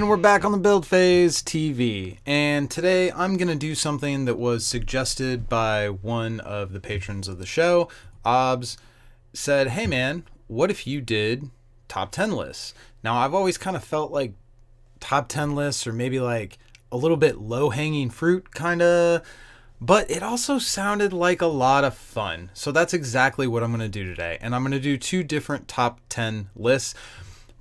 And we're back on the Build Phase TV, and today I'm going to do something that was suggested by one of the patrons of the show. Obs said, hey man, what if you did top 10 lists? Now I've always kind of felt like top 10 lists are maybe like a little bit low-hanging fruit kind of, but it also sounded like a lot of fun. So that's exactly what I'm going to do today, and I'm going to do two different top 10 lists.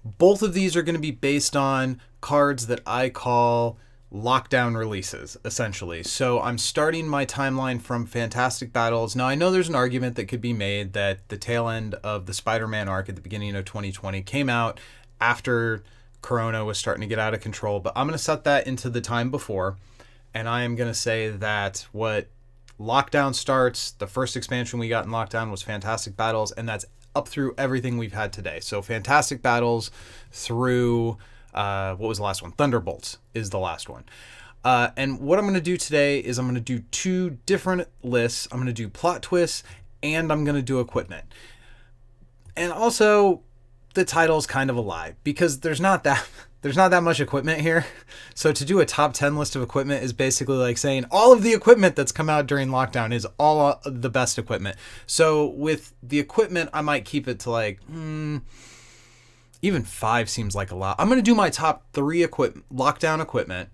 Both of these are going to be based on cards that I call lockdown releases, essentially. So I'm starting my timeline from Fantastic Battles. Now, I know there's an argument that could be made that the tail end of the Spider-Man arc at the beginning of 2020 came out after Corona was starting to get out of control, but I'm going to set that into the time before, and I am going to say that what Lockdown starts, the first expansion we got in Lockdown was Fantastic Battles, and that's up through everything we've had today. So Fantastic Battles through, what was the last one? Thunderbolts is the last one. And what I'm going to do today is I'm going to do two different lists. I'm going to do plot twists and I'm going to do equipment. And also the title's kind of a lie because there's not that much equipment here. So to do a top 10 list of equipment is basically like saying all of the equipment that's come out during lockdown is all the best equipment. So with the equipment, I might keep it to like, even 5 seems like a lot. I'm going to do my top 3 lockdown equipment,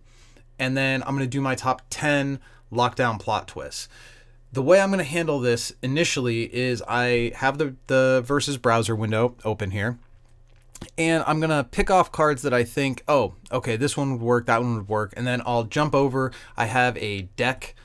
and then I'm going to do my top 10 lockdown plot twists. The way I'm going to handle this initially is I have the Versus browser window open here. And I'm going to pick off cards that I think, oh, okay, this one would work, that one would work. And then I'll jump over. I have a deck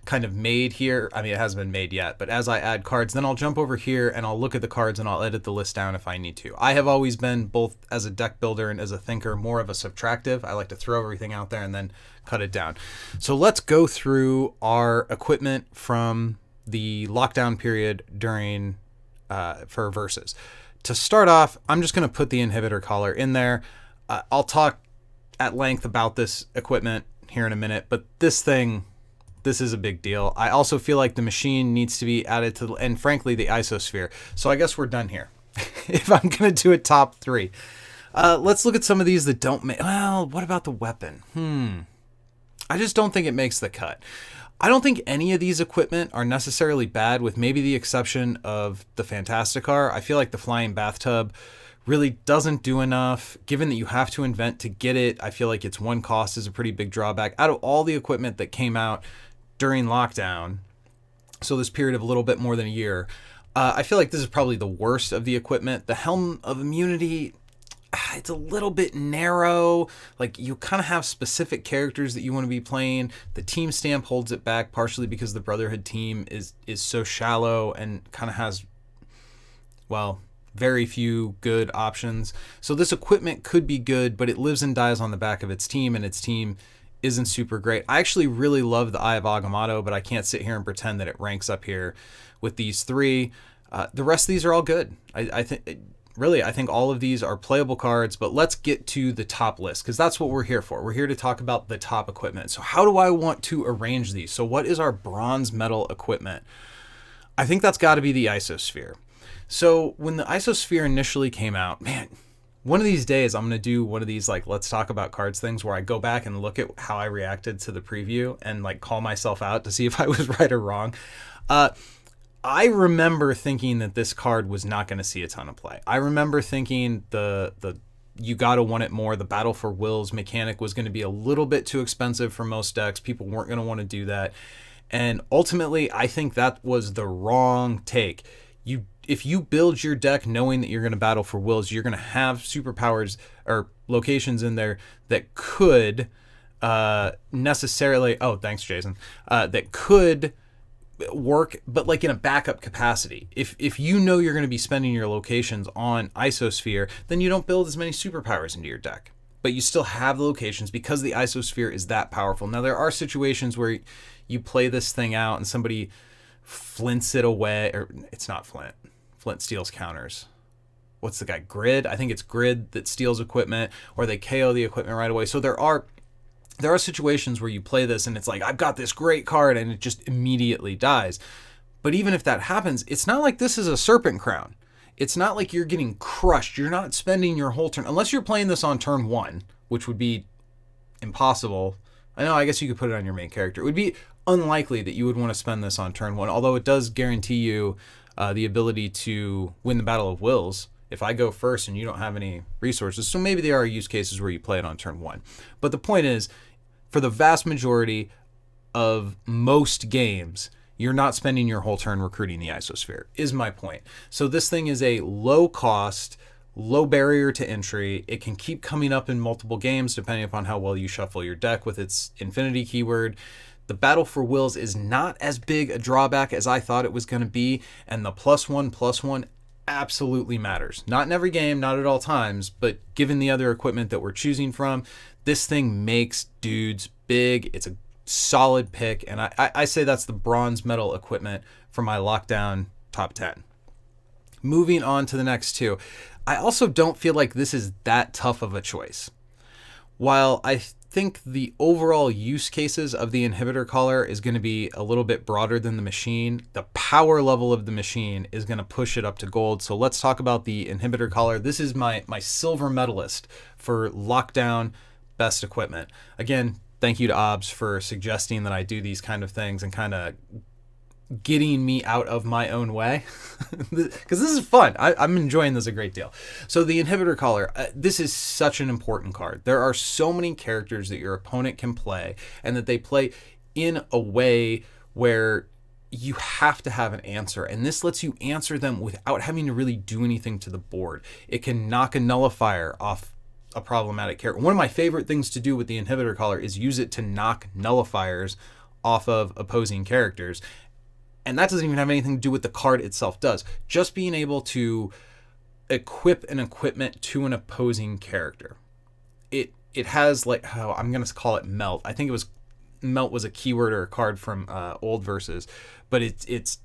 kind of made here. I mean, it hasn't been made yet, but as I add cards, then I'll jump over here and I'll look at the cards and I'll edit the list down if I need to. I have always been, both as a deck builder and as a thinker, more of a subtractive. I like to throw everything out there and then cut it down. So let's go through our equipment from the lockdown period during for Versus. To start off, I'm just going to put the inhibitor collar in there. I'll talk at length about this equipment here in a minute, but this is a big deal. I also feel like the machine needs to be added to, and frankly, the Isosphere. So I guess we're done here. If I'm going to do a top 3. Let's look at some of these that don't make, well, what about the weapon? I just don't think it makes the cut. I don't think any of these equipment are necessarily bad, with maybe the exception of the Fantasticar. I feel like the flying bathtub really doesn't do enough. Given that you have to invent to get it, I feel like its one cost is a pretty big drawback. Out of all the equipment that came out during lockdown, so this period of a little bit more than a year, I feel like this is probably the worst of the equipment. The Helm of Immunity, it's a little bit narrow. Like, you kind of have specific characters that you want to be playing. The team stamp holds it back, partially because the Brotherhood team is so shallow and kind of has, well, very few good options. So this equipment could be good, but it lives and dies on the back of its team, and its team isn't super great. I actually really love the Eye of Agamotto, but I can't sit here and pretend that it ranks up here with these 3. The rest of these are all good. I think all of these are playable cards, but let's get to the top list, because that's what we're here for. We're here to talk about the top equipment. So how do I want to arrange these? So what is our bronze medal equipment? I think that's got to be the Isosphere. So when the Isosphere initially came out, man, one of these days I'm going to do one of these, like, let's talk about cards things where I go back and look at how I reacted to the preview and like call myself out to see if I was right or wrong. I remember thinking that this card was not going to see a ton of play. I remember thinking the you gotta want it more, the Battle for Wills mechanic was going to be a little bit too expensive for most decks. People weren't going to want to do that. And ultimately, I think that was the wrong take. If you build your deck knowing that you're going to battle for wills, you're going to have superpowers or locations in there that could necessarily, oh, thanks, Jason, that could work, but like in a backup capacity. If you know you're going to be spending your locations on Isosphere, then you don't build as many superpowers into your deck. But you still have the locations because the Isosphere is that powerful. Now, there are situations where you play this thing out and somebody flints it away, or it's not Flint. Flint steals counters. What's the guy? Grid? I think it's Grid that steals equipment, or they KO the equipment right away. So there are situations where you play this and it's like, I've got this great card, and it just immediately dies. But even if that happens, it's not like this is a Serpent Crown. It's not like you're getting crushed. You're not spending your whole turn, unless you're playing this on turn 1, which would be impossible. I know, I guess you could put it on your main character. It would be unlikely that you would want to spend this on turn 1, although it does guarantee you the ability to win the Battle of Wills if I go first and you don't have any resources. So maybe there are use cases where you play it on turn 1. But the point is, for the vast majority of most games, you're not spending your whole turn recruiting the Isosphere, is my point. So this thing is a low cost, low barrier to entry. It can keep coming up in multiple games depending upon how well you shuffle your deck with its infinity keyword. The Battle for Wills is not as big a drawback as I thought it was going to be, and the +1/+1 absolutely matters. Not in every game, not at all times, but given the other equipment that we're choosing from, this thing makes dudes big. It's a solid pick, and I say that's the bronze medal equipment for my lockdown top 10. Moving on to the next two, I also don't feel like this is that tough of a choice. While I think the overall use cases of the inhibitor collar is going to be a little bit broader than the machine, the power level of the machine is going to push it up to gold. So let's talk about the inhibitor collar. This is my silver medalist for lockdown best equipment. Again, thank you to OBS for suggesting that I do these kind of things and kind of getting me out of my own way, because this is fun. I'm enjoying this a great deal. So the inhibitor collar, this is such an important card. There are so many characters that your opponent can play, and that they play in a way where you have to have an answer, and this lets you answer them without having to really do anything to the board. It can knock a nullifier off a problematic character. One of my favorite things to do with the inhibitor collar is use it to knock nullifiers off of opposing characters. And that doesn't even have anything to do with the card itself does. Just being able to equip an equipment to an opposing character. It has, like, how I'm going to call it melt. I think it was melt was a keyword or a card from old verses, but it's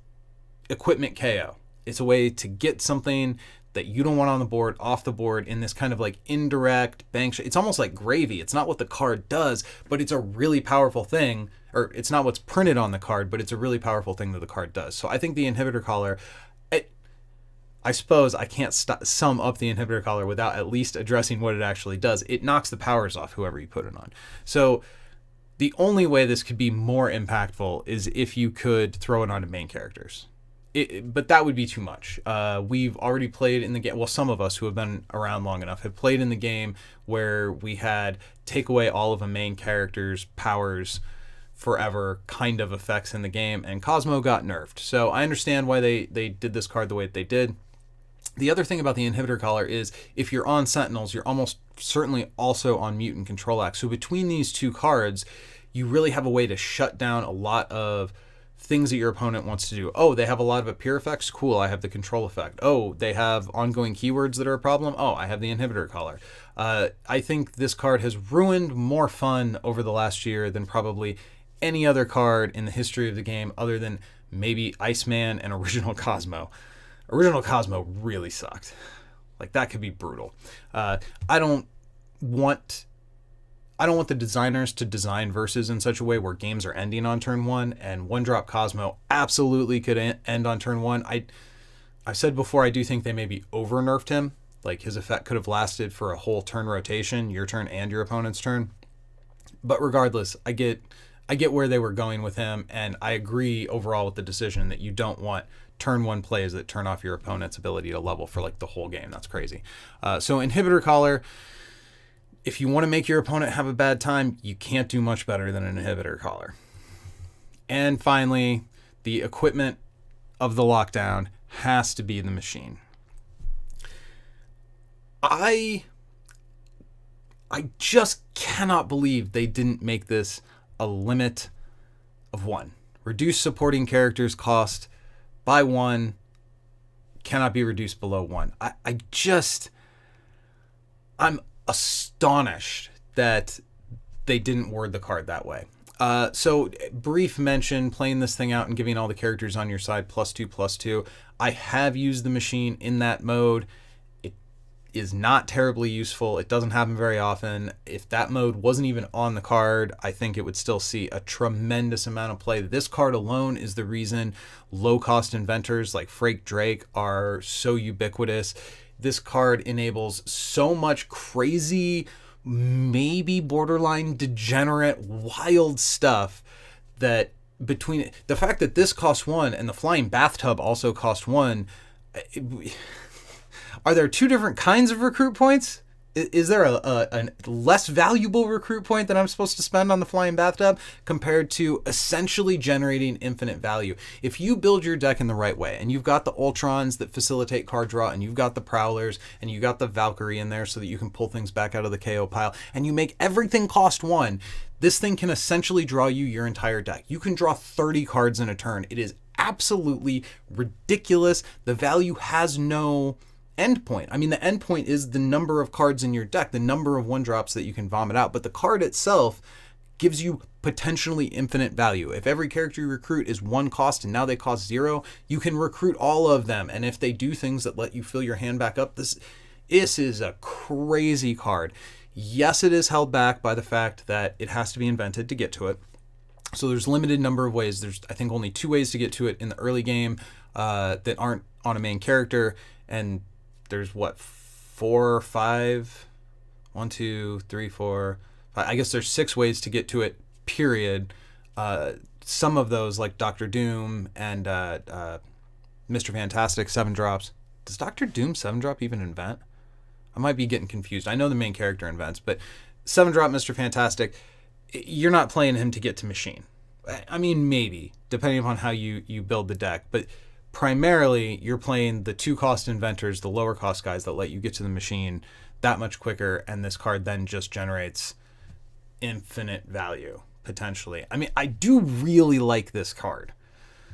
equipment KO. It's a way to get something that you don't want on the board off the board in this kind of like indirect bank. It's almost like gravy. It's not what the card does, but it's a really powerful thing. Or it's not what's printed on the card, but it's a really powerful thing that the card does. So I think the inhibitor collar, I suppose I can't sum up the inhibitor collar without at least addressing what it actually does. It knocks the powers off whoever you put it on. So the only way this could be more impactful is if you could throw it onto main characters. But that would be too much. We've already played in the game. Well, some of us who have been around long enough have played in the game where we had take away all of a main character's powers forever kind of effects in the game, and Cosmo got nerfed. So I understand why they did this card the way that they did. The other thing about the inhibitor collar is if you're on Sentinels, you're almost certainly also on Mutant Control Act. So between these two cards, you really have a way to shut down a lot of things that your opponent wants to do. Oh, they have a lot of appear effects? Cool, I have the control effect. Oh, they have ongoing keywords that are a problem? Oh, I have the inhibitor collar. I think this card has ruined more fun over the last year than probably any other card in the history of the game other than maybe Iceman and Original Cosmo. Original Cosmo really sucked. Like, that could be brutal. I don't want the designers to design verses in such a way where games are ending on turn 1, and One Drop Cosmo absolutely could end on turn 1. I've said before, I do think they maybe over nerfed him. Like, his effect could have lasted for a whole turn rotation, your turn and your opponent's turn. But regardless, I get where they were going with him, and I agree overall with the decision that you don't want turn 1 plays that turn off your opponent's ability to level for like the whole game. That's crazy. So inhibitor collar, if you want to make your opponent have a bad time, you can't do much better than an inhibitor collar. And finally, the equipment of the lockdown has to be the machine. I just cannot believe they didn't make this a limit of 1. Reduce supporting characters cost by 1, cannot be reduced below 1. I'm astonished that they didn't word the card that way. So brief mention, playing this thing out and giving all the characters on your side +2/+2. I have used the machine in that mode. Is not terribly useful. It doesn't happen very often. If that mode wasn't even on the card, I think it would still see a tremendous amount of play. This card alone is the reason low-cost inventors like Frake Drake are so ubiquitous. This card enables so much crazy maybe borderline degenerate, wild stuff that between the fact that this costs 1 and the flying bathtub also cost 1, are there 2 different kinds of recruit points? Is there a less valuable recruit point that I'm supposed to spend on the flying bathtub compared to essentially generating infinite value? If you build your deck in the right way, and you've got the Ultrons that facilitate card draw, and you've got the Prowlers, and you got the Valkyrie in there so that you can pull things back out of the KO pile, and you make everything cost 1, this thing can essentially draw you your entire deck. You can draw 30 cards in a turn. It is absolutely ridiculous. The value has no endpoint. I mean, the endpoint is the number of cards in your deck, the number of 1-drops that you can vomit out, but the card itself gives you potentially infinite value. If every character you recruit is 1 cost and now they cost 0, you can recruit all of them, and if they do things that let you fill your hand back up, this is a crazy card. Yes, it is held back by the fact that it has to be invented to get to it. So there's limited number of ways. There's, I think, only 2 ways to get to it in the early game that aren't on a main character, and there's what, 4 or 5, 1, 2, 3, 4, 5. I guess there's 6 ways to get to it, period. Some of those, like Doctor Doom and Mr. Fantastic, 7-drops. Does Doctor Doom 7-drop even invent? I might be getting confused. I know the main character invents, but 7-drop Mr. Fantastic, you're not playing him to get to machine. I mean, maybe, depending upon how you build the deck, but primarily you're playing the 2-cost inventors, the lower cost guys that let you get to the machine that much quicker, and this card then just generates infinite value, potentially. I mean, I do really like this card.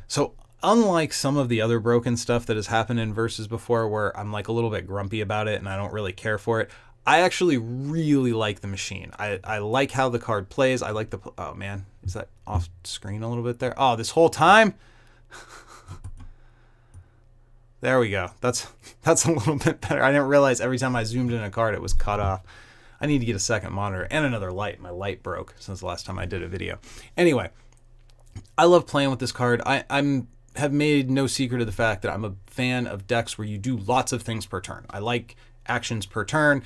So unlike some of the other broken stuff that has happened in Versus before, where I'm like a little bit grumpy about it and I don't really care for it, I actually really like the machine. I like how the card plays. I like the... Oh, man. Is that off screen a little bit there? Oh, this whole time? There we go. That's a little bit better. I didn't realize every time I zoomed in a card, it was cut off. I need to get a second monitor and another light. My light broke since the last time I did a video. Anyway, I love playing with this card. I'm have made no secret of the fact that I'm a fan of decks where you do lots of things per turn. I like actions per turn.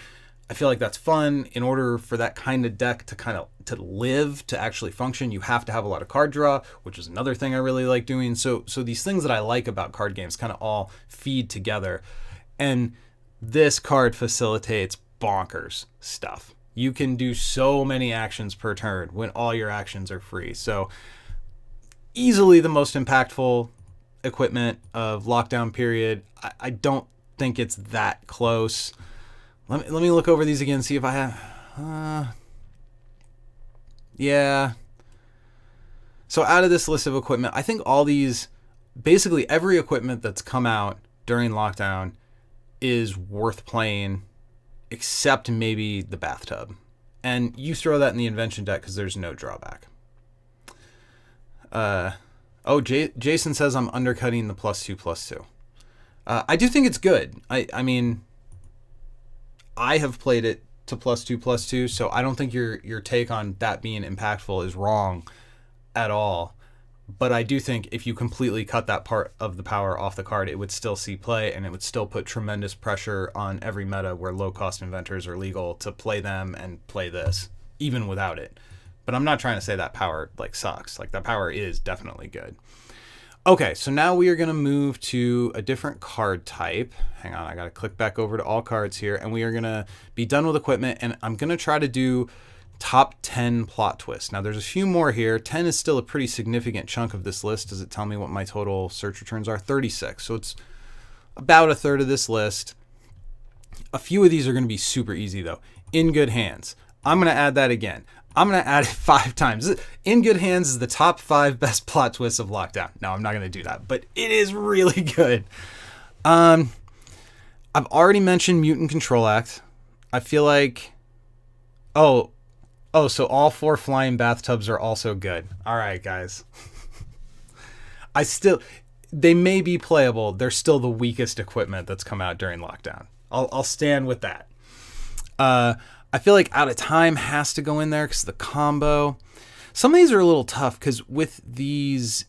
I feel like that's fun. In order for that kind of deck to live, to actually function, you have to have a lot of card draw, which is another thing I really like doing. So these things that I like about card games kind of all feed together. And this card facilitates bonkers stuff. You can do so many actions per turn when all your actions are free. So easily the most impactful equipment of lockdown period. I don't think it's that close. Let me look over these again, see if I have... yeah. So out of this list of equipment, I think all these... Basically every equipment that's come out during lockdown is worth playing, except maybe the bathtub. And you throw that in the invention deck because there's no drawback. Jason says I'm undercutting the +2/+2. I do think it's good. I mean... I have played it to +2/+2, so I don't think your take on that being impactful is wrong at all. But I do think if you completely cut that part of the power off the card, it would still see play, and it would still put tremendous pressure on every meta where low-cost inventors are legal to play them and play this, even without it. But I'm not trying to say that power sucks. That power is definitely good. Okay, so now we are going to move to a different card type. Hang on, I got to click back over to all cards here, and we are going to be done with equipment, and I'm going to try to do top 10 plot twists. Now, there's a few more here. 10 is still a pretty significant chunk of this list. Does it tell me what my total search returns are? 36. So it's about a third of this list. A few of these are going to be super easy, though. In Good Hands. I'm going to add that again. I'm going to add it 5 times. In Good Hands is the top 5 best plot twists of lockdown. No, I'm not going to do that, but it is really good. I've already mentioned Mutant Control Act. I feel like... Oh, so all 4 flying bathtubs are also good. All right, guys. They may be playable. They're still the weakest equipment that's come out during lockdown. I'll stand with that. I feel like Out of Time has to go in there because the combo. Some of these are a little tough because with these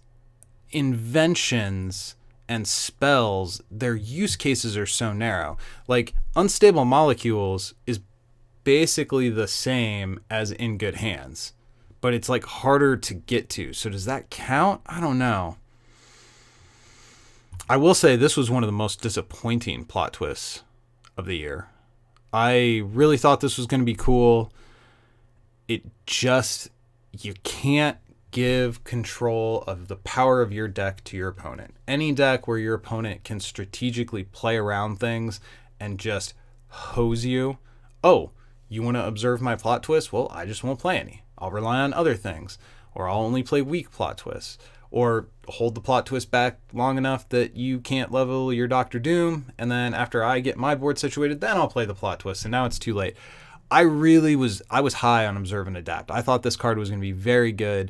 inventions and spells, their use cases are so narrow. Like Unstable Molecules is basically the same as In Good Hands, but it's like harder to get to. So does that count? I don't know. I will say this was one of the most disappointing plot twists of the year. I really thought this was going to be cool. It just, you can't give control of the power of your deck to your opponent. Any deck where your opponent can strategically play around things and just hose you. Oh, you want to observe my plot twist? Well, I just won't play any. I'll rely on other things. Or I'll only play weak plot twists. Or hold the plot twist back long enough that you can't level your Doctor Doom, and then after I get my board situated, then I'll play the plot twist, and now it's too late. I was high on Observe and Adapt. I thought this card was going to be very good.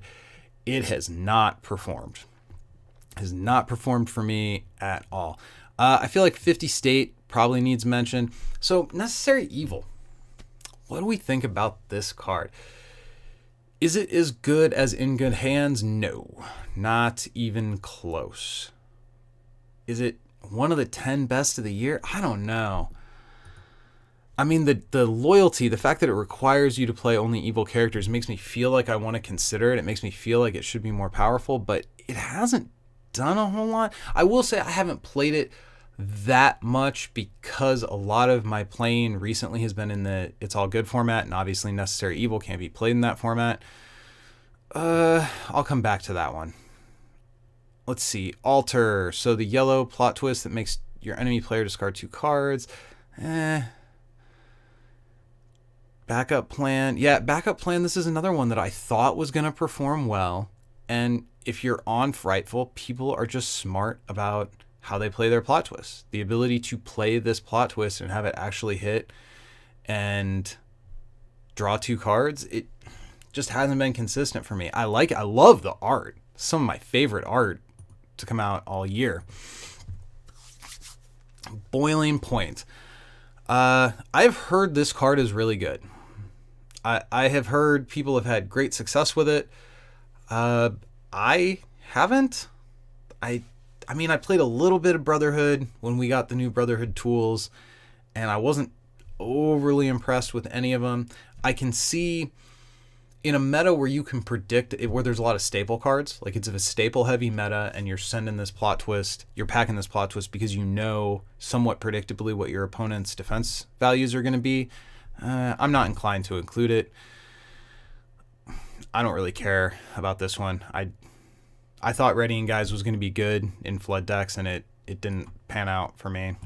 It has not performed. It has not performed for me at all. I feel like 50 State probably needs mention. So, Necessary Evil. What do we think about this card? Is it as good as In Good Hands? No, not even close. Is it one of the 10 best of the year? I don't know. I mean, the loyalty, the fact that it requires you to play only evil characters makes me feel like I want to consider it. It makes me feel like it should be more powerful, but it hasn't done a whole lot. I will say I haven't played it that much because a lot of my playing recently has been in the It's All Good format, and obviously Necessary Evil can't be played in that format. I'll come back to that one. Let's see. Alter. So the yellow plot twist that makes your enemy player discard 2 cards. Backup plan. Yeah, backup plan. This is another one that I thought was going to perform well. And if you're on Frightful, people are just smart about how they play their plot twists. The ability to play this plot twist and have it actually hit and draw 2 cards, it just hasn't been consistent for me. I love the art. Some of my favorite art to come out all year. Boiling Point. I've heard this card is really good. I have heard people have had great success with it. I haven't. I mean, I played a little bit of Brotherhood when we got the new Brotherhood tools, and I wasn't overly impressed with any of them. I can see in a meta where you can predict it, where there's a lot of staple cards, like it's a staple heavy meta and you're sending this plot twist, you're packing this plot twist because you know somewhat predictably what your opponent's defense values are going to be. I'm not inclined to include it. I don't really care about this one. I thought Readying Guys was going to be good in flood decks, and it didn't pan out for me.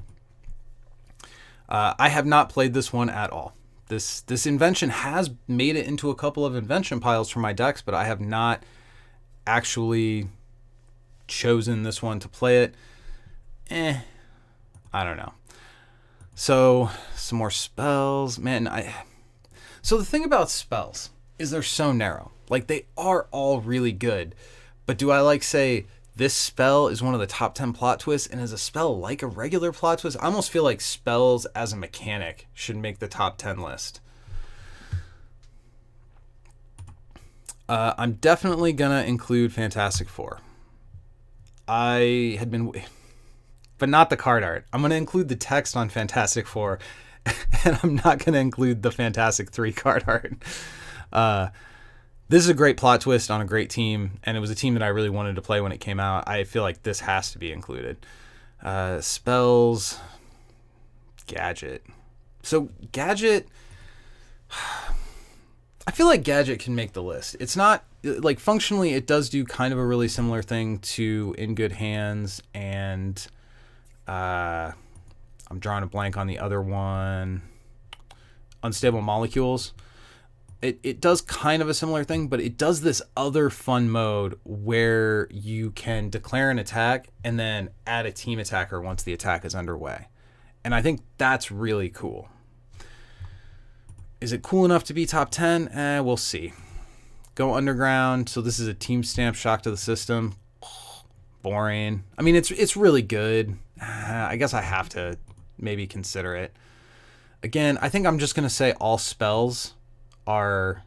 I have not played this one at all. This invention has made it into a couple of invention piles for my decks, but I have not actually chosen this one to play it. I don't know. So, some more spells. Man, so the thing about spells is they're so narrow. Like, they are all really good. But do I say this spell is one of the top 10 plot twists, and is a spell like a regular plot twist? I almost feel like spells as a mechanic should make the top 10 list. I'm definitely going to include Fantastic Four. I had been... But not the card art. I'm going to include the text on Fantastic Four, and I'm not going to include the Fantastic 3 card art. This is a great plot twist on a great team, and it was a team that I really wanted to play when it came out. I feel like this has to be included. Spells, Gadget. So Gadget, I feel like Gadget can make the list. It's not, functionally, it does do kind of a really similar thing to In Good Hands, and I'm drawing a blank on the other one, Unstable Molecules. It does kind of a similar thing, but it does this other fun mode where you can declare an attack and then add a team attacker once the attack is underway. And I think that's really cool. Is it cool enough to be top 10? We'll see. Go Underground. So this is a team stamp shock to the system. Boring. I mean, it's really good. I guess I have to maybe consider it. Again, I think I'm just going to say all spells are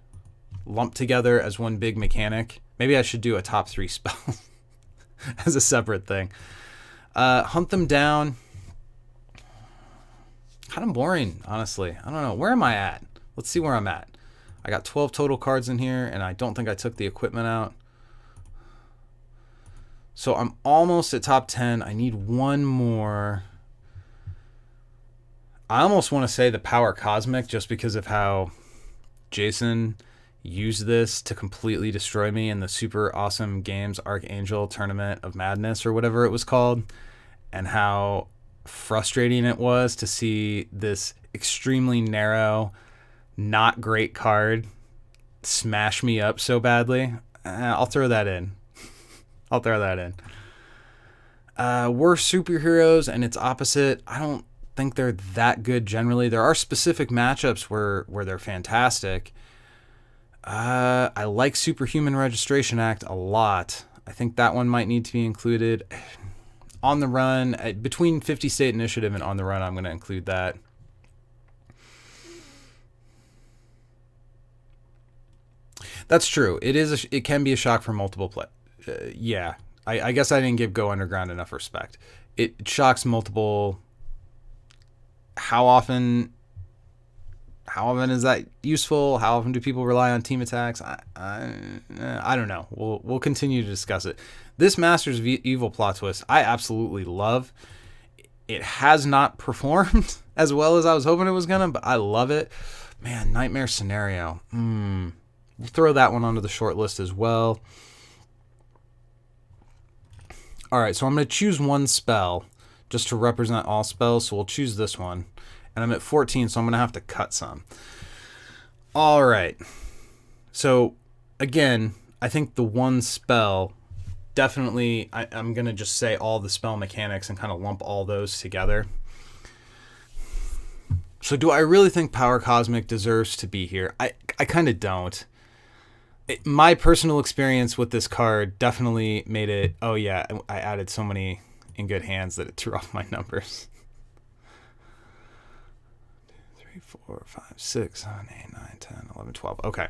lumped together as one big mechanic. Maybe I should do a top 3 spells as a separate thing. Hunt Them Down. Kind of boring, honestly. I don't know. Where am I at? let's see where I'm at. I got 12 total cards in here, and I don't think I took the equipment out. So I'm almost at top 10. I need one more. I almost want to say the Power Cosmic just because of how Jason used this to completely destroy me in the Super Awesome Games Archangel Tournament of Madness or whatever it was called, and how frustrating it was to see this extremely narrow, not great card smash me up so badly. I'll throw that in. I'll throw that in. Worst superheroes and its opposite. I don't think they're that good generally. There are specific matchups where they're fantastic. I like Superhuman Registration Act a lot. I think that one might need to be included. On the Run, between 50 State Initiative and On the Run, I'm going to include that. That's true. It can be a shock for multiple play. Yeah, I guess I didn't give Go Underground enough respect. It shocks multiple. How often is that useful? How often do people rely on team attacks? I don't know. We'll continue to discuss it. This Masters of Evil plot twist, I absolutely love. It has not performed as well as I was hoping it was gonna, but I love it. Man, Nightmare Scenario. We'll throw that one onto the short list as well. All right, so I'm going to choose one spell just to represent all spells, so we'll choose this one. And I'm at 14, so I'm going to have to cut some. All right. So, again, I think the one spell, definitely, I'm going to just say all the spell mechanics and kind of lump all those together. So do I really think Power Cosmic deserves to be here? I kind of don't. My personal experience with this card definitely made it, oh yeah, I added so many in good hands that it threw off my numbers. 3, 4, 5, 6, 7, 8, 9, 10, 11, 12. Okay.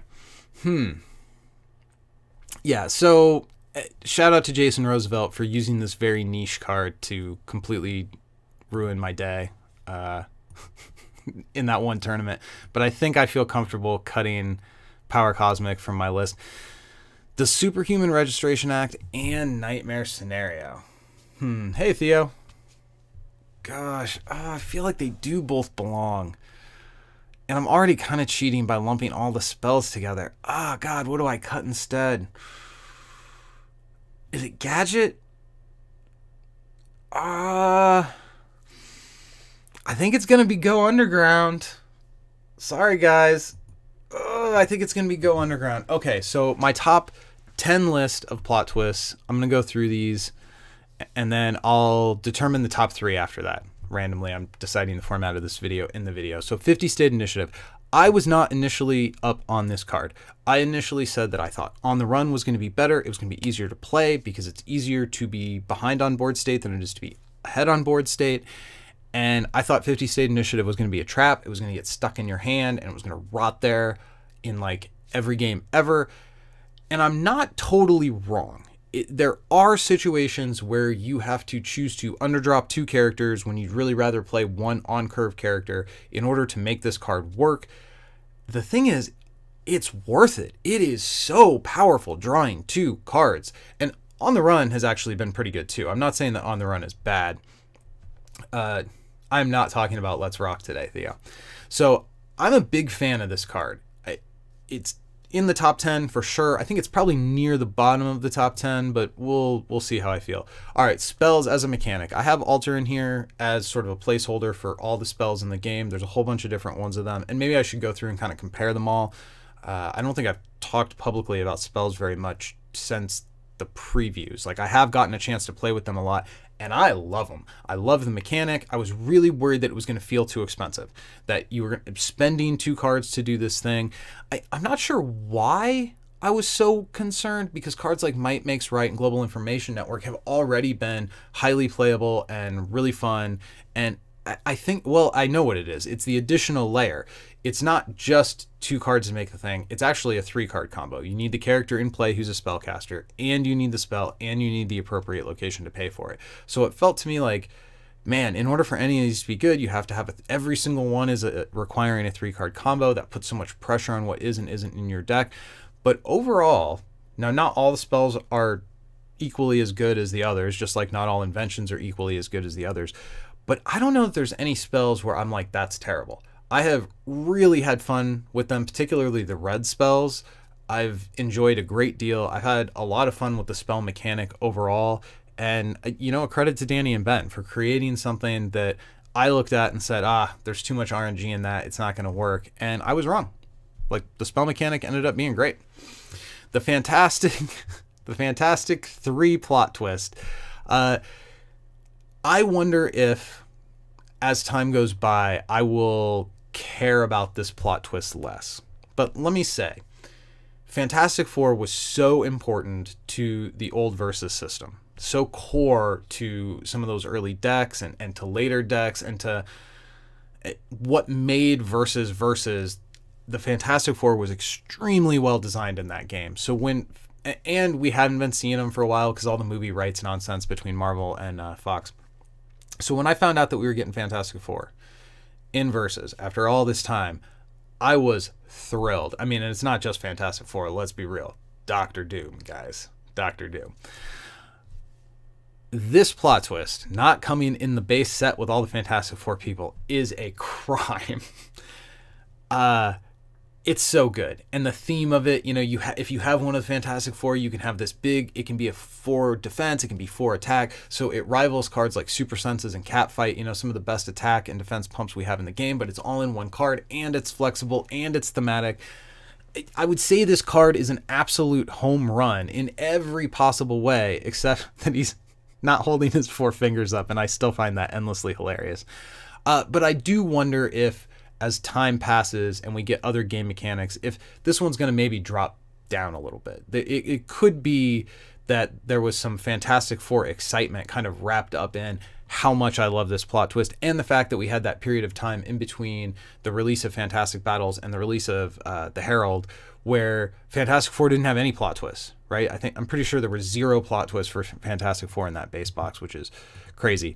Yeah, so shout out to Jason Roosevelt for using this very niche card to completely ruin my day in that one tournament. But I think I feel comfortable cutting Power Cosmic from my list. The Superhuman Registration Act and Nightmare Scenario. Hey, Theo. Gosh, I feel like they do both belong. And I'm already kind of cheating by lumping all the spells together. God, what do I cut instead? Is it Gadget? I think it's going to be Go Underground. Sorry, guys. I think it's going to be Go Underground. Okay, so my top 10 list of plot twists, I'm going to go through these, and then I'll determine the top 3 after that. Randomly, I'm deciding the format of this video in the video. So 50 State Initiative. I was not initially up on this card. I initially said that I thought On the Run was going to be better. It was going to be easier to play because it's easier to be behind on board state than it is to be ahead on board state. And I thought 50 State Initiative was going to be a trap. It was going to get stuck in your hand, and it was going to rot there in like every game ever. And I'm not totally wrong. There are situations where you have to choose to underdrop 2 characters when you'd really rather play one on-curve character in order to make this card work. The thing is, it's worth it. It is so powerful drawing 2 cards. And On the Run has actually been pretty good too. I'm not saying that On the Run is bad. I'm not talking about Let's Rock today, Theo. So I'm a big fan of this card. It's in the top 10 for sure. I think it's probably near the bottom of the top 10, but we'll see how I feel. All right, spells as a mechanic. I have Alter in here as sort of a placeholder for all the spells in the game. There's a whole bunch of different ones of them, and maybe I should go through and kind of compare them all. I don't think I've talked publicly about spells very much since the previews. Like, I have gotten a chance to play with them a lot, and I love them. I love the mechanic. I was really worried that it was going to feel too expensive, that you were spending 2 cards to do this thing. I'm not sure why I was so concerned, because cards like Might Makes Right and Global Information Network have already been highly playable and really fun. And I think, well, I know what it is. It's the additional layer. It's not just 2 cards to make the thing. It's actually a 3-card combo. You need the character in play who's a spellcaster, and you need the spell, and you need the appropriate location to pay for it. So it felt to me like man, in order for any of these to be good, you have to have every single one is requiring a 3-card combo. That puts so much pressure on what is and isn't in your deck. But overall, now not all the spells are equally as good as the others, just like not all inventions are equally as good as the others. But I don't know if there's any spells where I'm like, that's terrible. I have really had fun with them, particularly the red spells. I've enjoyed a great deal. I've had a lot of fun with the spell mechanic overall. And, a credit to Danny and Ben for creating something that I looked at and said, there's too much RNG in that. It's not going to work. And I was wrong. Like, the spell mechanic ended up being great. The fantastic 3 plot twist. I wonder if, as time goes by, I will care about this plot twist less. But let me say, Fantastic Four was so important to the old Versus system, so core to some of those early decks and to later decks and to what made Versus. The Fantastic Four was extremely well designed in that game. So and we hadn't been seeing them for a while because all the movie rights nonsense between Marvel and Fox. So when I found out that we were getting Fantastic Four in Versus after all this time, I was thrilled. I mean, and it's not just Fantastic Four. Let's be real. Doctor Doom, guys. Doctor Doom. This plot twist, not coming in the base set with all the Fantastic Four people, is a crime. It's so good. And the theme of it, if you have one of the Fantastic Four, you can have this big, it can be a 4 defense, it can be 4 attack. So it rivals cards like Super Senses and Catfight, some of the best attack and defense pumps we have in the game, but it's all in one card and it's flexible and it's thematic. I would say this card is an absolute home run in every possible way, except that he's not holding his 4 fingers up, and I still find that endlessly hilarious. But I do wonder if, as time passes and we get other game mechanics, if this one's going to maybe drop down a little bit. It could be that there was some Fantastic Four excitement kind of wrapped up in how much I love this plot twist, and the fact that we had that period of time in between the release of Fantastic Battles and the release of the Herald, where Fantastic Four didn't have any plot twists, right? I'm pretty sure there was 0 plot twists for Fantastic Four in that base box, which is crazy.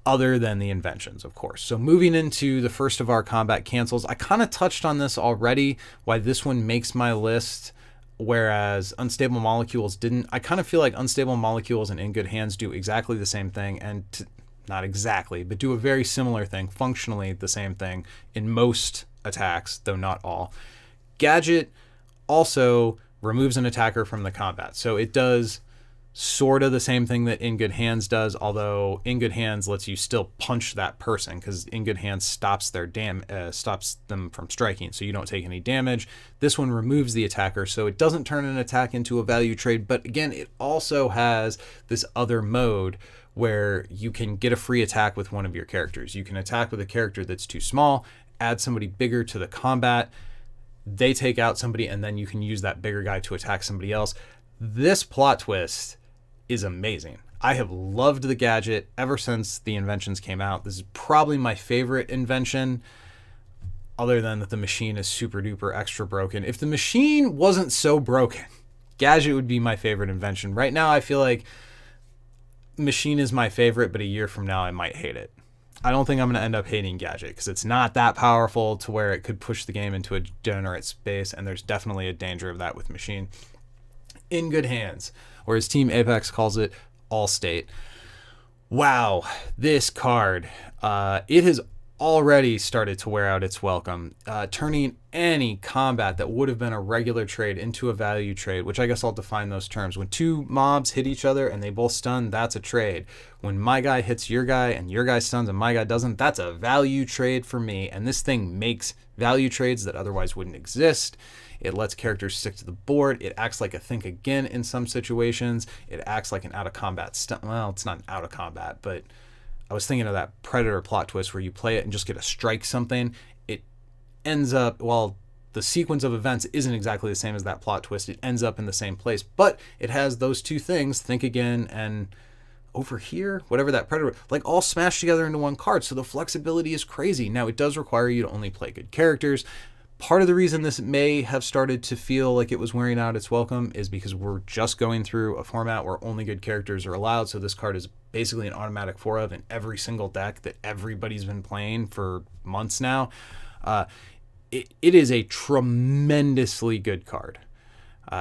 Other than the inventions, of course. So moving into the first of our combat cancels, I kind of touched on this already, why this one makes my list, whereas Unstable Molecules didn't. I kind of feel like Unstable Molecules and In Good Hands do exactly the same thing, and not exactly, but do a very similar thing, functionally the same thing in most attacks, though not all. Gadget also removes an attacker from the combat. So it does sort of the same thing that In Good Hands does, although In Good Hands lets you still punch that person because In Good Hands stops stops them from striking, so you don't take any damage. This one removes the attacker, so it doesn't turn an attack into a value trade, but again, it also has this other mode where you can get a free attack with one of your characters. You can attack with a character that's too small, add somebody bigger to the combat, they take out somebody, and then you can use that bigger guy to attack somebody else. This plot twist is amazing. I have loved the gadget ever since the inventions came out. This is probably my favorite invention, other than that the machine is super duper extra broken. If the machine wasn't so broken, gadget would be my favorite invention. Right now I feel like machine is my favorite, but a year from now I might hate it. I don't think I'm going to end up hating gadget because it's not that powerful to where it could push the game into a degenerate space, and there's definitely a danger of that with machine. In Good Hands, or as Team Apex calls it, Allstate. Wow, this card, it has already started to wear out its welcome, turning any combat that would have been a regular trade into a value trade, which I guess I'll define those terms. When 2 mobs hit each other and they both stun, that's a trade. When my guy hits your guy and your guy stuns and my guy doesn't, that's a value trade for me. And this thing makes value trades that otherwise wouldn't exist. It lets characters stick to the board. It acts like a think again in some situations. It acts like an out of combat stun. Well, it's not an out of combat, but I was thinking of that Predator plot twist where you play it and just get to strike something. It ends up, well, the sequence of events isn't exactly the same as that plot twist. It ends up in the same place, but it has those 2 things, think again and over here, whatever that Predator, like all smashed together into one card. So the flexibility is crazy. Now it does require you to only play good characters, Part of the reason this may have started to feel like it was wearing out its welcome is because we're just going through a format where only good characters are allowed. So this card is basically an automatic 4 of in every single deck that everybody's been playing for months now. It is a tremendously good card.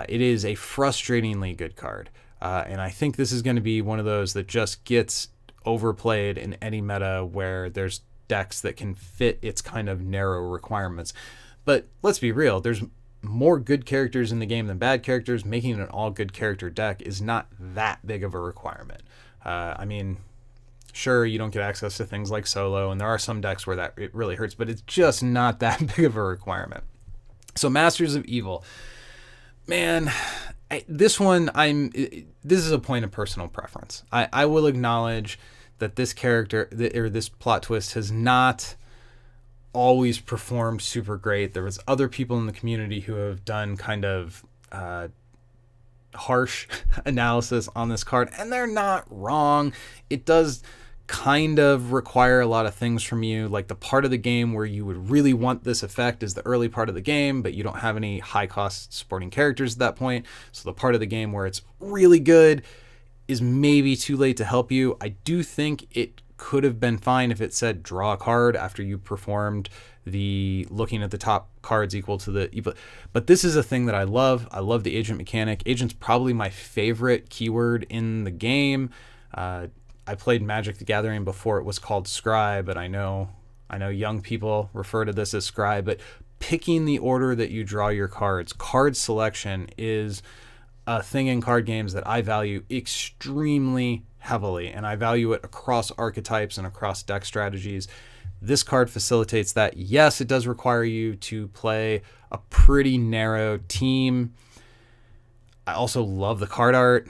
It is a frustratingly good card. And I think this is going to be one of those that just gets overplayed in any meta where there's decks that can fit its kind of narrow requirements. But let's be real, there's more good characters in the game than bad characters. Making an all good character deck is not that big of a requirement. I mean, sure, you don't get access to things like solo, and there are some decks where that it really hurts, but it's just not that big of a requirement. So Masters of Evil, man, this one, this is a point of personal preference. I will acknowledge that this character, or this plot twist, has not always performed super great. There was other people in the community who have done kind of harsh analysis on this card, and they're not wrong. It does kind of require a lot of things from you. Like the part of the game where you would really want this effect is the early part of the game, but you don't have any high cost supporting characters at that point. So the part of the game where it's really good is maybe too late to help you. I do think it could have been fine if it said draw a card after you performed the looking at the top cards equal to the evil. But this is a thing that I love. I love the agent mechanic. Agent's probably my favorite keyword in the game. I played Magic the Gathering before it was called Scry, but I know young people refer to this as Scry, but picking the order that you draw your cards, card selection is a thing in card games that I value extremely heavily, and I value it across archetypes and across deck strategies. This card facilitates that. Yes, it does require you to play a pretty narrow team. I also love the card art.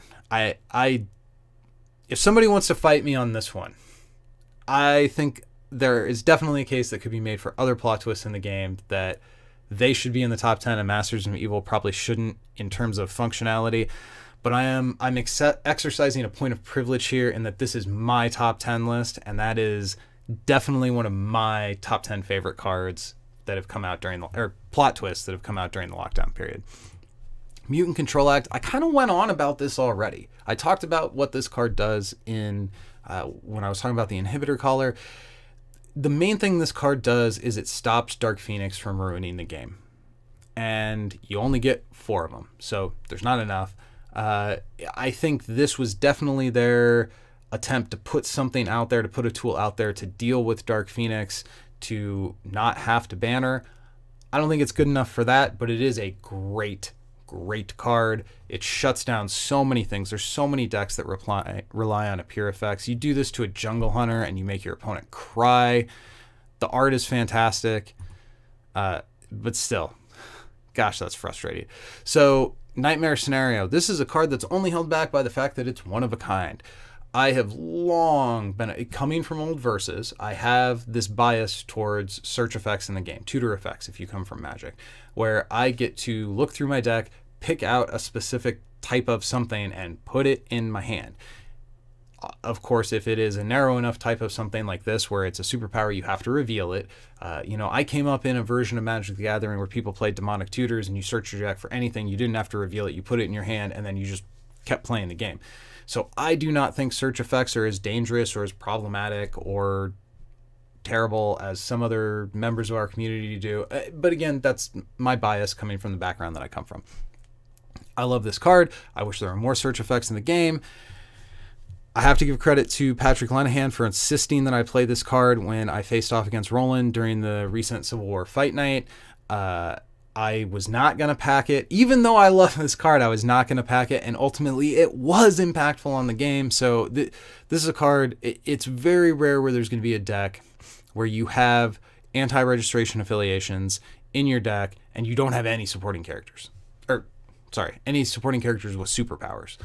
If somebody wants to fight me on this one, I think there is definitely a case that could be made for other plot twists in the game that they should be in the top 10 and Masters of Evil probably shouldn't in terms of functionality. But I'm exercising a point of privilege here in that this is my top 10 list, and that is definitely one of my top 10 favorite cards that have come out during or plot twists that have come out during the lockdown period. Mutant Control Act, I kind of went on about this already. I talked about what this card does in when I was talking about the inhibitor collar. The main thing this card does is it stops Dark Phoenix from ruining the game. And you only get 4 of them, so there's not enough. I think this was definitely their attempt to put something out there, to put a tool out there to deal with Dark Phoenix, to not have to ban her. I don't think it's good enough for that, but it is a great card. It shuts down so many things. There's so many decks that rely on appear effects. You do this to a Jungle Hunter and you make your opponent cry. The art is fantastic, but still, gosh, that's frustrating. So Nightmare Scenario. This is a card that's only held back by the fact that it's one of a kind. I have long been, coming from old Versus, I have this bias towards search effects in the game, tutor effects if you come from Magic, where I get to look through my deck, pick out a specific type of something, and put it in my hand. Of course, if it is a narrow enough type of something like this, where it's a superpower, you have to reveal it. I came up in a version of Magic the Gathering where people played demonic tutors and you searched your deck for anything. You didn't have to reveal it. You put it in your hand and then you just kept playing the game. So I do not think search effects are as dangerous or as problematic or terrible as some other members of our community do. But again, that's my bias coming from the background that I come from. I love this card. I wish there were more search effects in the game. I have to give credit to Patrick Lenahan for insisting that I play this card when I faced off against Roland during the recent Civil War Fight Night. I was not going to pack it. Even though I love this card, I was not going to pack it, and ultimately it was impactful on the game. So this is a card, it's very rare where there's going to be a deck where you have anti-registration affiliations in your deck and you don't have any supporting characters. Any supporting characters with superpowers.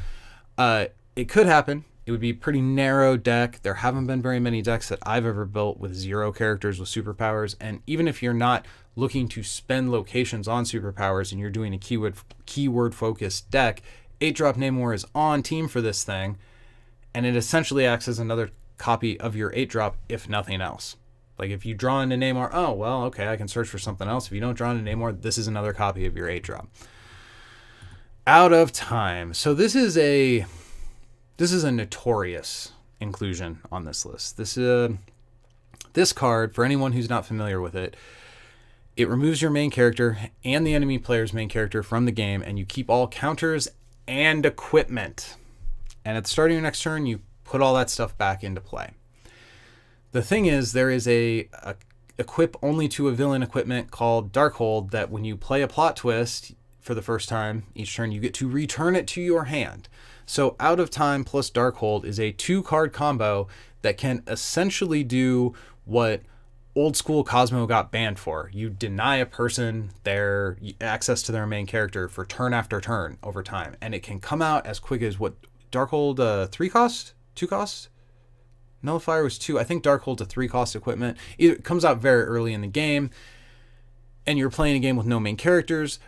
It could happen. It would be a pretty narrow deck. There haven't been very many decks that I've ever built with 0 characters with superpowers. And even if you're not looking to spend locations on superpowers and you're doing a keyword focused deck, 8-drop Namor is on team for this thing. And it essentially acts as another copy of your 8-drop, if nothing else. Like if you draw into Namor, oh, well, okay, I can search for something else. If you don't draw into Namor, this is another copy of your 8-drop. Out of Time. So this is a notorious inclusion on this list. This card, for anyone who's not familiar with it, it removes your main character and the enemy player's main character from the game, and you keep all counters and equipment. And at the start of your next turn, you put all that stuff back into play. The thing is, there is a equip only to a villain equipment called Darkhold that when you play a plot twist for the first time each turn, you get to return it to your hand. So Out of Time plus Darkhold is a 2-card combo that can essentially do what old school Cosmo got banned for. You deny a person their access to their main character for turn after turn over time, and it can come out as quick as what Darkhold 3 cost? 2 cost? Nullifier was 2. I think Darkhold's a 3-cost equipment. It comes out very early in the game, and you're playing a game with no main characters.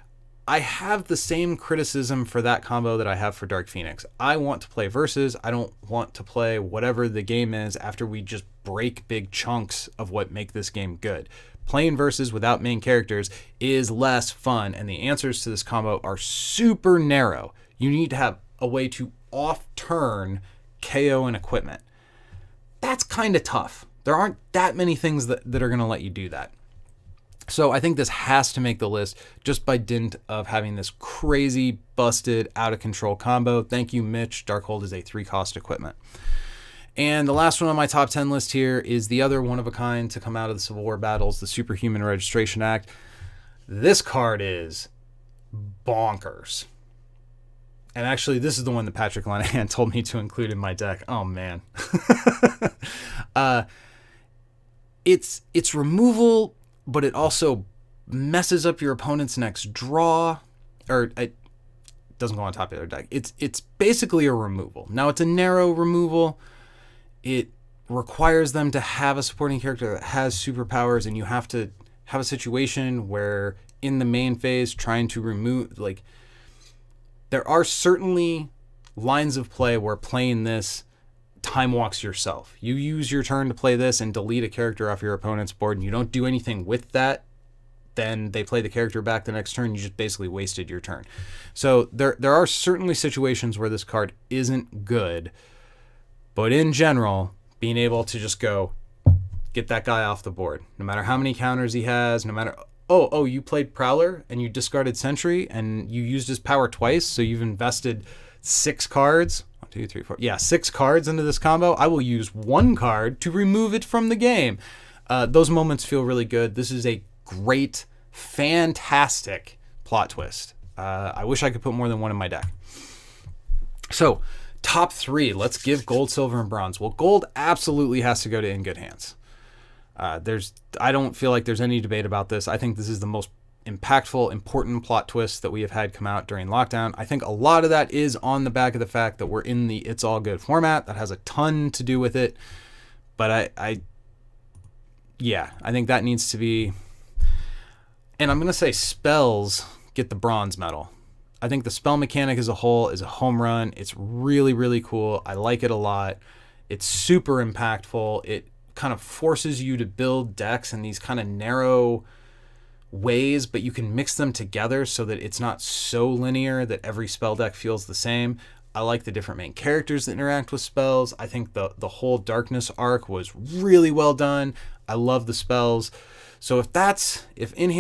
I have the same criticism for that combo that I have for Dark Phoenix. I want to play versus. I don't want to play whatever the game is after we just break big chunks of what make this game good. Playing versus without main characters is less fun, and the answers to this combo are super narrow. You need to have a way to off-turn KO an equipment. That's kind of tough. There aren't that many things that are going to let you do that. So I think this has to make the list just by dint of having this crazy, busted, out-of-control combo. Thank you, Mitch. Darkhold is a 3-cost equipment. And the last one on my top 10 list here is the other one-of-a-kind to come out of the Civil War battles, the Superhuman Registration Act. This card is bonkers. And actually, this is the one that Patrick Lanahan told me to include in my deck. Oh, man. It's removal, but it also messes up your opponent's next draw. Or it doesn't go on top of their deck. It's basically a removal. Now, it's a narrow removal. It requires them to have a supporting character that has superpowers, and you have to have a situation where in the main phase trying to remove... There are certainly lines of play where playing this time walks yourself. You use your turn to play this and delete a character off your opponent's board, and you don't do anything with that. Then they play the character back the next turn. You just basically wasted your turn. So there are certainly situations where this card isn't good. But in general, being able to just go get that guy off the board, no matter how many counters he has, no matter... Oh, you played Prowler and you discarded Sentry and you used his power twice, so you've invested 6 cards. 1, 2, 3, 4. Yeah, 6 cards into this combo. I will use 1 card to remove it from the game. Those moments feel really good. This is a great, fantastic plot twist. I wish I could put more than one in my deck. So, top 3. Let's give gold, silver, and bronze. Well, gold absolutely has to go to In Good Hands. I don't feel like there's any debate about this. I think this is the most impactful, important plot twist that we have had come out during lockdown. I think a lot of that is on the back of the fact that we're in the It's All Good format. That has a ton to do with it. But I think that needs to be... And I'm going to say spells get the bronze medal. I think the spell mechanic as a whole is a home run. It's really, really cool. I like it a lot. It's super impactful. It kind of forces you to build decks in these kind of narrow ways, but you can mix them together so that it's not so linear that every spell deck feels the same. I like the different main characters that interact with spells. I think the whole darkness arc was really well done. I love the spells. So if In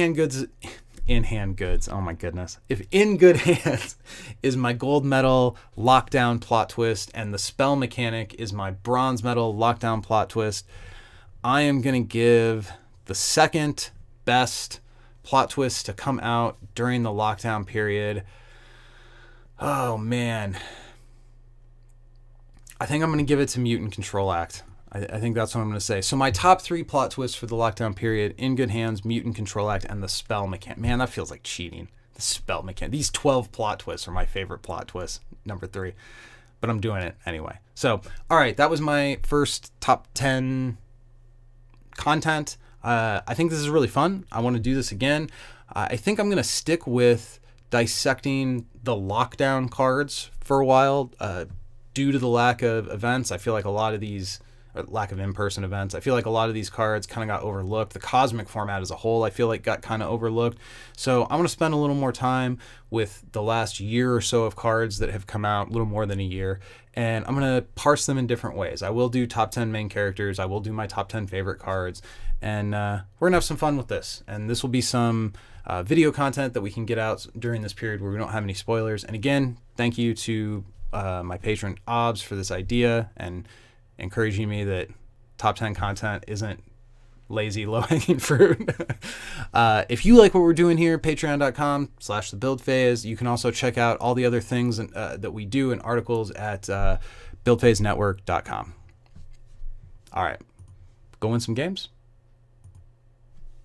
Good Hands is my gold medal lockdown plot twist and the spell mechanic is my bronze medal lockdown plot twist, I am going to give the second best plot twist to come out during the lockdown period. Oh, man. I think I'm going to give it to Mutant Control Act. I think that's what I'm going to say. So my top 3 plot twists for the lockdown period: In Good Hands, Mutant Control Act, and the spell mechanic. Man, that feels like cheating. The spell mechanic. These 12 plot twists are my favorite plot twists, number 3. But I'm doing it anyway. So, all right, that was my first top 10 content. I think this is really fun. I want to do this again. I think I'm going to stick with dissecting the lockdown cards for a while. Due to the lack of events, I feel like a lot of these or lack of in-person events. I feel like a lot of these cards kind of got overlooked. The Cosmic format as a whole, I feel like got kind of overlooked. So I want to spend a little more time with the last year or so of cards that have come out, a little more than a year, and I'm going to parse them in different ways. I will do top 10 main characters. I will do my top 10 favorite cards, and we're going to have some fun with this. And this will be some video content that we can get out during this period where we don't have any spoilers. And again, thank you to my patron Obs for this idea and encouraging me that top 10 content isn't lazy low-hanging fruit. If you like what we're doing here, patreon.com/thebuildphase. You can also check out all the other things that we do in articles at buildphasenetwork.com. All right, go win some games.